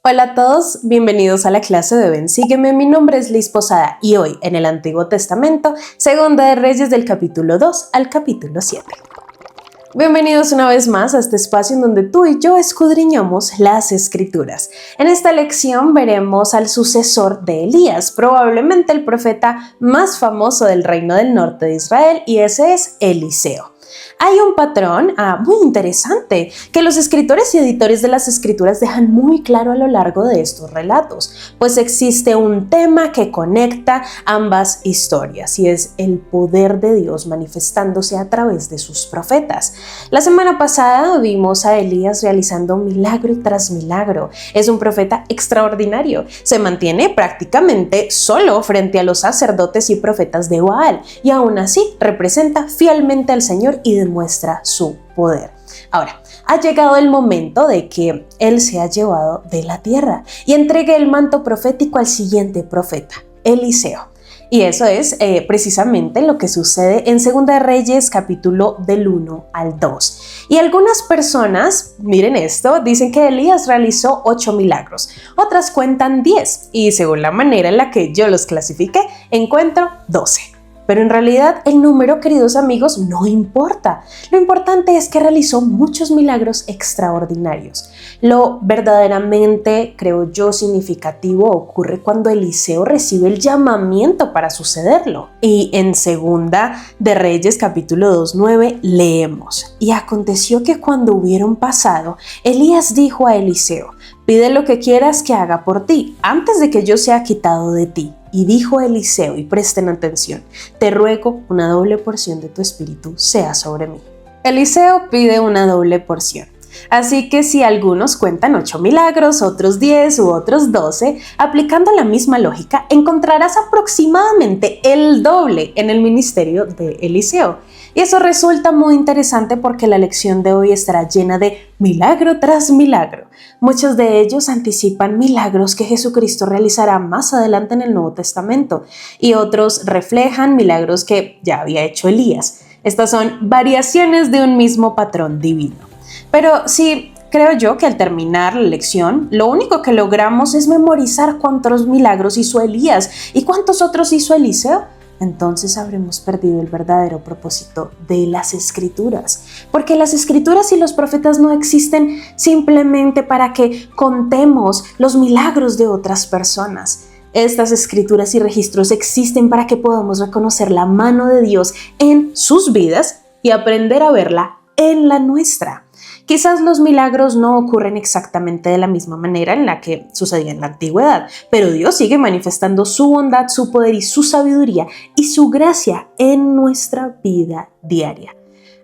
Hola a todos, bienvenidos a la clase de Ven, sígueme. Mi nombre es Liz Posada y hoy en el Antiguo Testamento, Segunda de Reyes del capítulo 2 al capítulo 7. Bienvenidos una vez más a este espacio en donde tú y yo escudriñamos las Escrituras. En esta lección veremos al sucesor de Elías, probablemente el profeta más famoso del reino del norte de Israel, y ese es Eliseo. Hay un patrón muy interesante que los escritores y editores de las Escrituras dejan muy claro a lo largo de estos relatos, pues existe un tema que conecta ambas historias y es el poder de Dios manifestándose a través de sus profetas. La semana pasada vimos a Elías realizando milagro tras milagro. Es un profeta extraordinario, se mantiene prácticamente solo frente a los sacerdotes y profetas de Baal y aún así representa fielmente al Señor y demuestra su poder. Ahora, ha llegado el momento de que Él sea llevado de la tierra y entregue el manto profético al siguiente profeta, Eliseo. Y eso es precisamente lo que sucede en Segunda de Reyes, capítulo del 1 al 2. Y algunas personas, miren esto, dicen que Elías realizó 8 milagros, otras cuentan 10 y según la manera en la que yo los clasifiqué, encuentro 12. Pero en realidad el número, queridos amigos, no importa. Lo importante es que realizó muchos milagros extraordinarios. Lo verdaderamente, creo yo, significativo ocurre cuando Eliseo recibe el llamamiento para sucederlo. Y en Segunda de Reyes, capítulo 2:9, leemos: Y aconteció que cuando hubieron pasado, Elías dijo a Eliseo: pide lo que quieras que haga por ti, antes de que yo sea quitado de ti. Y dijo Eliseo, y presten atención: te ruego una doble porción de tu espíritu sea sobre mí. Eliseo pide una doble porción. Así que si algunos cuentan 8 milagros, otros 10 u otros 12, aplicando la misma lógica, encontrarás aproximadamente el doble en el ministerio de Eliseo. Y eso resulta muy interesante porque la lección de hoy estará llena de milagro tras milagro. Muchos de ellos anticipan milagros que Jesucristo realizará más adelante en el Nuevo Testamento y otros reflejan milagros que ya había hecho Elías. Estas son variaciones de un mismo patrón divino. Pero sí, creo yo que al terminar la lección, lo único que logramos es memorizar cuántos milagros hizo Elías y cuántos otros hizo Eliseo. Entonces habremos perdido el verdadero propósito de las Escrituras, porque las Escrituras y los profetas no existen simplemente para que contemos los milagros de otras personas. Estas escrituras y registros existen para que podamos reconocer la mano de Dios en sus vidas y aprender a verla en la nuestra. Quizás los milagros no ocurren exactamente de la misma manera en la que sucedía en la antigüedad, pero Dios sigue manifestando su bondad, su poder y su sabiduría y su gracia en nuestra vida diaria.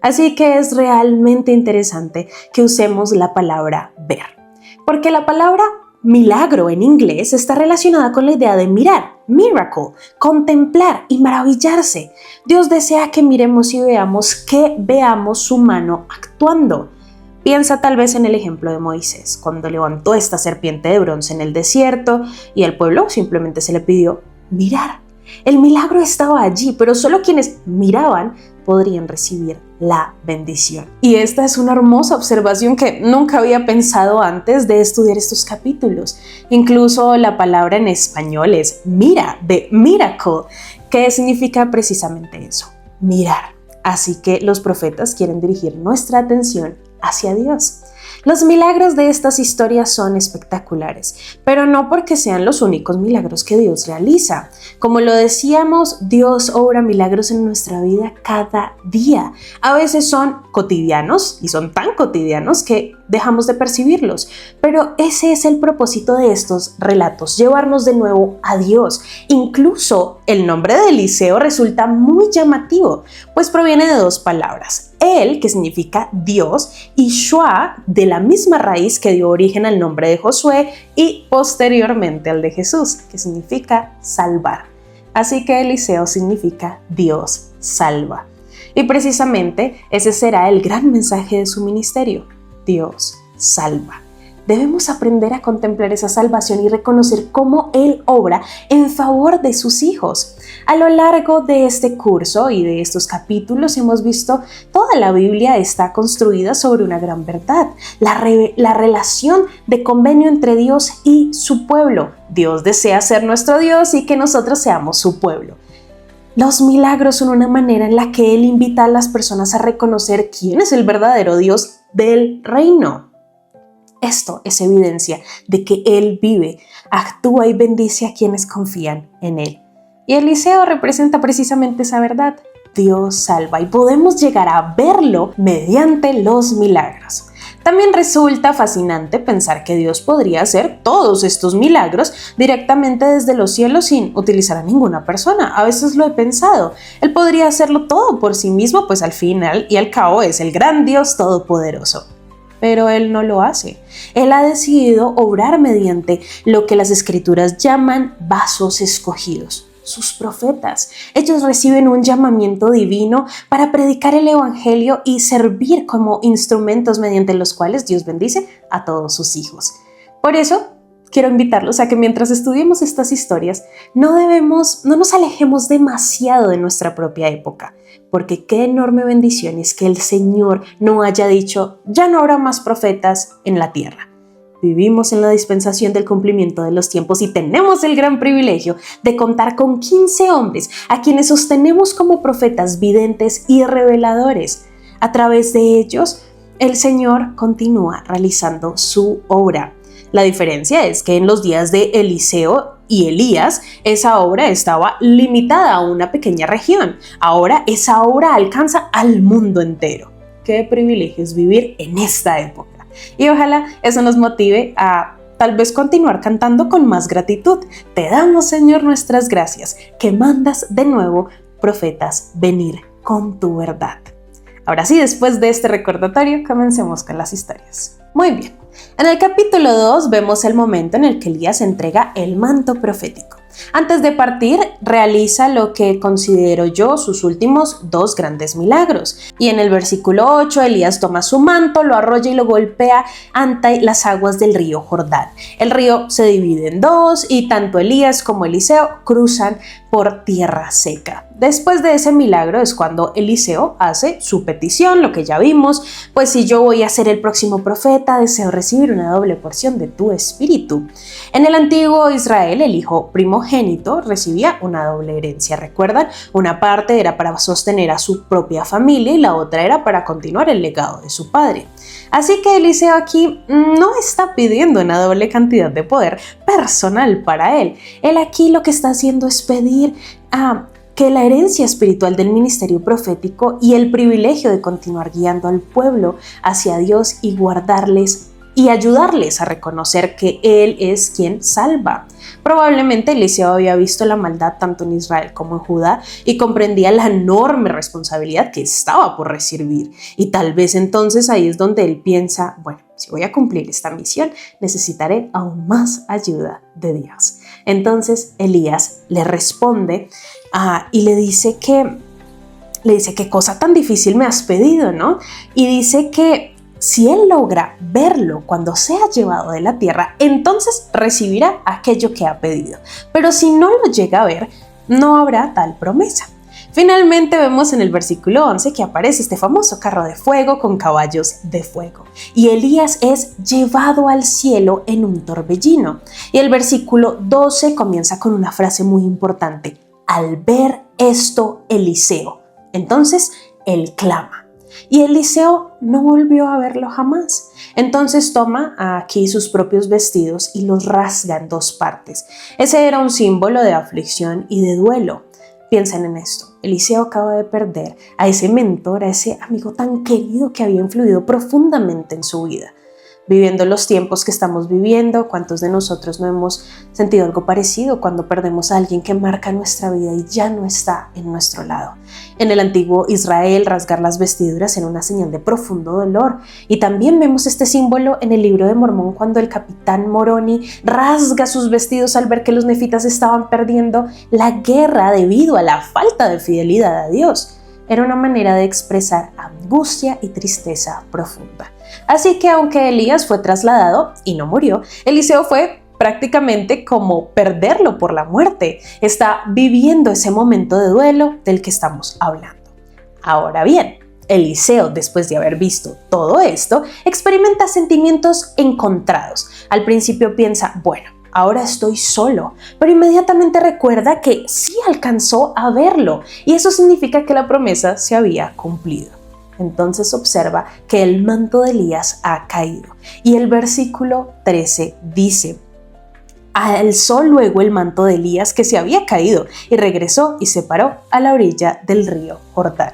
Así que es realmente interesante que usemos la palabra ver, porque la palabra milagro en inglés está relacionada con la idea de mirar, miracle, contemplar y maravillarse. Dios desea que miremos y veamos su mano actuando. Piensa tal vez en el ejemplo de Moisés, cuando levantó esta serpiente de bronce en el desierto y al pueblo simplemente se le pidió mirar. El milagro estaba allí, pero solo quienes miraban podrían recibir la bendición. Y esta es una hermosa observación que nunca había pensado antes de estudiar estos capítulos. Incluso la palabra en español es mira, de miracle, que significa precisamente eso, mirar. Así que los profetas quieren dirigir nuestra atención hacia Dios. Los milagros de estas historias son espectaculares, pero no porque sean los únicos milagros que Dios realiza. Como lo decíamos, Dios obra milagros en nuestra vida cada día. A veces son cotidianos y son tan cotidianos que dejamos de percibirlos, pero ese es el propósito de estos relatos, llevarnos de nuevo a Dios. Incluso el nombre de Eliseo resulta muy llamativo, pues proviene de 2 palabras. El, que significa Dios, y Shua, de la misma raíz que dio origen al nombre de Josué y posteriormente al de Jesús, que significa salvar. Así que Eliseo significa Dios salva. Y precisamente ese será el gran mensaje de su ministerio: Dios salva. Debemos aprender a contemplar esa salvación y reconocer cómo Él obra en favor de sus hijos. A lo largo de este curso y de estos capítulos hemos visto toda la Biblia está construida sobre una gran verdad, la relación de convenio entre Dios y su pueblo. Dios desea ser nuestro Dios y que nosotros seamos su pueblo. Los milagros son una manera en la que Él invita a las personas a reconocer quién es el verdadero Dios del reino. Esto es evidencia de que Él vive, actúa y bendice a quienes confían en Él. Y Eliseo representa precisamente esa verdad. Dios salva y podemos llegar a verlo mediante los milagros. También resulta fascinante pensar que Dios podría hacer todos estos milagros directamente desde los cielos sin utilizar a ninguna persona. A veces lo he pensado. Él podría hacerlo todo por sí mismo, pues al final y al cabo es el gran Dios todopoderoso. Pero Él no lo hace. Él ha decidido obrar mediante lo que las Escrituras llaman vasos escogidos, sus profetas. Ellos reciben un llamamiento divino para predicar el Evangelio y servir como instrumentos mediante los cuales Dios bendice a todos sus hijos. Por eso, quiero invitarlos a que mientras estudiemos estas historias, no nos alejemos demasiado de nuestra propia época, porque qué enorme bendición es que el Señor no haya dicho, ya no habrá más profetas en la tierra. Vivimos en la dispensación del cumplimiento de los tiempos y tenemos el gran privilegio de contar con 15 hombres a quienes sostenemos como profetas videntes y reveladores. A través de ellos, el Señor continúa realizando su obra. La diferencia es que en los días de Eliseo y Elías, esa obra estaba limitada a una pequeña región. Ahora esa obra alcanza al mundo entero. Qué privilegio es vivir en esta época. Y ojalá eso nos motive a tal vez continuar cantando con más gratitud. Te damos, Señor, nuestras gracias, que mandas de nuevo, profetas, venir con tu verdad. Ahora sí, después de este recordatorio, comencemos con las historias. Muy bien. En el capítulo 2 vemos el momento en el que Elías entrega el manto profético. Antes de partir, realiza lo que considero yo sus últimos 2 grandes milagros. Y en el versículo 8, Elías toma su manto, lo arrolla y lo golpea ante las aguas del río Jordán. El río se divide en 2 y tanto Elías como Eliseo cruzan por tierra seca. Después de ese milagro es cuando Eliseo hace su petición, lo que ya vimos, pues si yo voy a ser el próximo profeta, deseo recibir una doble porción de tu espíritu. En el antiguo Israel, el hijo primogénito recibía una doble herencia. ¿Recuerdan? Una parte era para sostener a su propia familia y la otra era para continuar el legado de su padre. Así que Eliseo aquí no está pidiendo una doble cantidad de poder personal para él. Él aquí lo que está haciendo es pedir que la herencia espiritual del ministerio profético y el privilegio de continuar guiando al pueblo hacia Dios y guardarles y ayudarles a reconocer que Él es quien salva. Probablemente Eliseo había visto la maldad tanto en Israel como en Judá y comprendía la enorme responsabilidad que estaba por recibir. Y tal vez entonces ahí es donde él piensa, bueno, si voy a cumplir esta misión, necesitaré aún más ayuda de Dios. Entonces Elías le responde y le dice qué cosa tan difícil me has pedido, ¿no? Y dice que si él logra verlo cuando sea llevado de la tierra, entonces recibirá aquello que ha pedido. Pero si no lo llega a ver, no habrá tal promesa. Finalmente vemos en el versículo 11 que aparece este famoso carro de fuego con caballos de fuego. Y Elías es llevado al cielo en un torbellino. Y el versículo 12 comienza con una frase muy importante. Al ver esto, Eliseo. Entonces, él clama. Y Eliseo no volvió a verlo jamás. Entonces toma aquí sus propios vestidos y los rasga en 2 partes. Ese era un símbolo de aflicción y de duelo. Piensen en esto. Eliseo acaba de perder a ese mentor, a ese amigo tan querido que había influido profundamente en su vida. Viviendo los tiempos que estamos viviendo, ¿cuántos de nosotros no hemos sentido algo parecido cuando perdemos a alguien que marca nuestra vida y ya no está en nuestro lado? En el antiguo Israel, rasgar las vestiduras era una señal de profundo dolor. Y también vemos este símbolo en el libro de Mormón cuando el capitán Moroni rasga sus vestidos al ver que los nefitas estaban perdiendo la guerra debido a la falta de fidelidad a Dios. Era una manera de expresar angustia y tristeza profunda. Así que aunque Elías fue trasladado y no murió, Eliseo fue prácticamente como perderlo por la muerte. Está viviendo ese momento de duelo del que estamos hablando. Ahora bien, Eliseo, después de haber visto todo esto, experimenta sentimientos encontrados. Al principio piensa, bueno, ahora estoy solo, pero inmediatamente recuerda que sí alcanzó a verlo y eso significa que la promesa se había cumplido. Entonces observa que el manto de Elías ha caído y el versículo 13 dice: alzó luego el manto de Elías que se había caído y regresó y se paró a la orilla del río Jordán.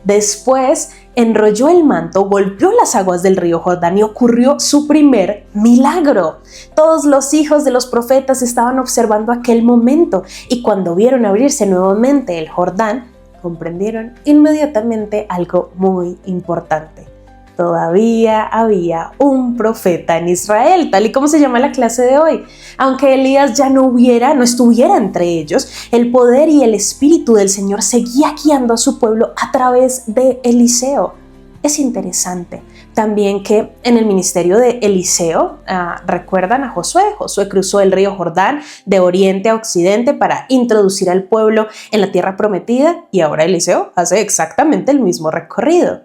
Después enrolló el manto, golpeó las aguas del río Jordán y ocurrió su primer milagro. Todos los hijos de los profetas estaban observando aquel momento y cuando vieron abrirse nuevamente el Jordán, comprendieron inmediatamente algo muy importante. Todavía había un profeta en Israel, tal y como se llama la clase de hoy. Aunque Elías ya no estuviera entre ellos, el poder y el espíritu del Señor seguía guiando a su pueblo a través de Eliseo. Es interesante también que en el ministerio de Eliseo, recuerdan a Josué. Josué cruzó el río Jordán de oriente a occidente para introducir al pueblo en la tierra prometida y ahora Eliseo hace exactamente el mismo recorrido.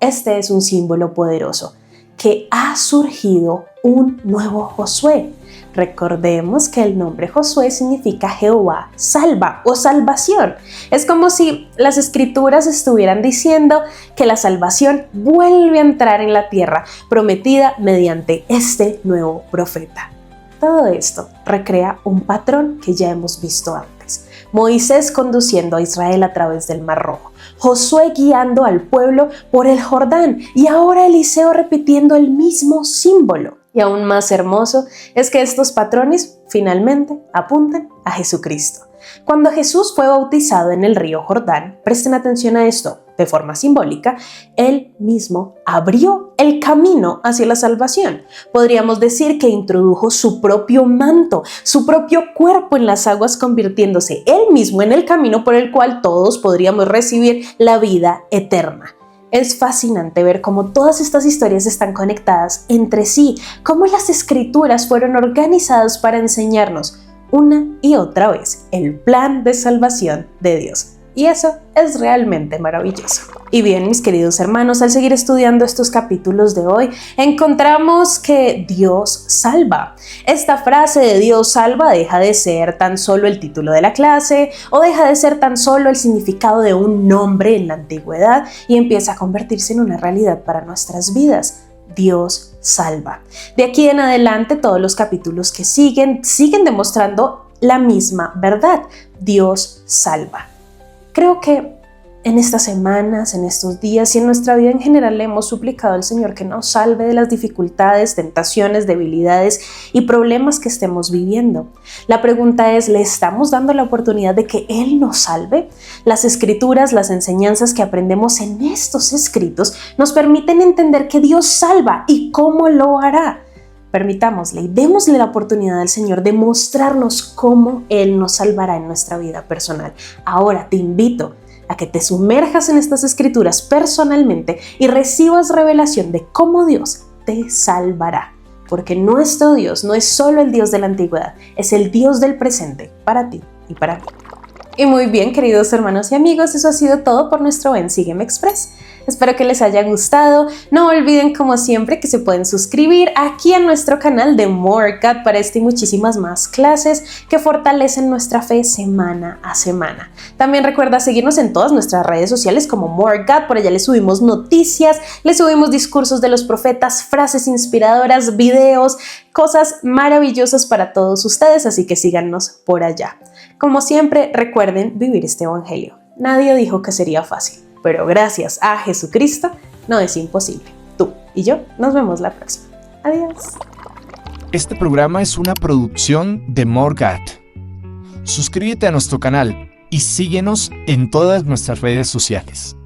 Este es un símbolo poderoso, que ha surgido un nuevo Josué. Recordemos que el nombre Josué significa Jehová salva o salvación. Es como si las escrituras estuvieran diciendo que la salvación vuelve a entrar en la tierra prometida mediante este nuevo profeta. Todo esto recrea un patrón que ya hemos visto antes. Moisés conduciendo a Israel a través del Mar Rojo, Josué guiando al pueblo por el Jordán y ahora Eliseo repitiendo el mismo símbolo. Y aún más hermoso es que estos patrones finalmente apuntan a Jesucristo. Cuando Jesús fue bautizado en el río Jordán, presten atención a esto, de forma simbólica, Él mismo abrió el camino hacia la salvación. Podríamos decir que introdujo su propio manto, su propio cuerpo en las aguas, convirtiéndose Él mismo en el camino por el cual todos podríamos recibir la vida eterna. Es fascinante ver cómo todas estas historias están conectadas entre sí, cómo las escrituras fueron organizadas para enseñarnos una y otra vez el plan de salvación de Dios. Y eso es realmente maravilloso. Y bien, mis queridos hermanos, al seguir estudiando estos capítulos de hoy, encontramos que Dios salva. Esta frase de Dios salva deja de ser tan solo el título de la clase o deja de ser tan solo el significado de un nombre en la antigüedad y empieza a convertirse en una realidad para nuestras vidas. Dios salva. De aquí en adelante, todos los capítulos que siguen demostrando la misma verdad. Dios salva. Creo que en estas semanas, en estos días y en nuestra vida en general le hemos suplicado al Señor que nos salve de las dificultades, tentaciones, debilidades y problemas que estemos viviendo. La pregunta es, ¿le estamos dando la oportunidad de que Él nos salve? Las escrituras, las enseñanzas que aprendemos en estos escritos nos permiten entender que Dios salva y cómo lo hará. Permitámosle y démosle la oportunidad al Señor de mostrarnos cómo Él nos salvará en nuestra vida personal. Ahora te invito a que te sumerjas en estas escrituras personalmente y recibas revelación de cómo Dios te salvará. Porque nuestro Dios no es solo el Dios de la antigüedad, es el Dios del presente para ti y para mí. Y muy bien, queridos hermanos y amigos, eso ha sido todo por nuestro Ven Sígueme Express. Espero que les haya gustado. No olviden, como siempre, que se pueden suscribir aquí a nuestro canal de MoreGod para esta y muchísimas más clases que fortalecen nuestra fe semana a semana. También recuerda seguirnos en todas nuestras redes sociales como MoreGod. Por allá les subimos noticias, les subimos discursos de los profetas, frases inspiradoras, videos, cosas maravillosas para todos ustedes, así que síganos por allá. Como siempre, recuerden vivir este evangelio. Nadie dijo que sería fácil, pero gracias a Jesucristo no es imposible. Tú y yo nos vemos la próxima. Adiós. Este programa es una producción de MoreGod. Suscríbete a nuestro canal y síguenos en todas nuestras redes sociales.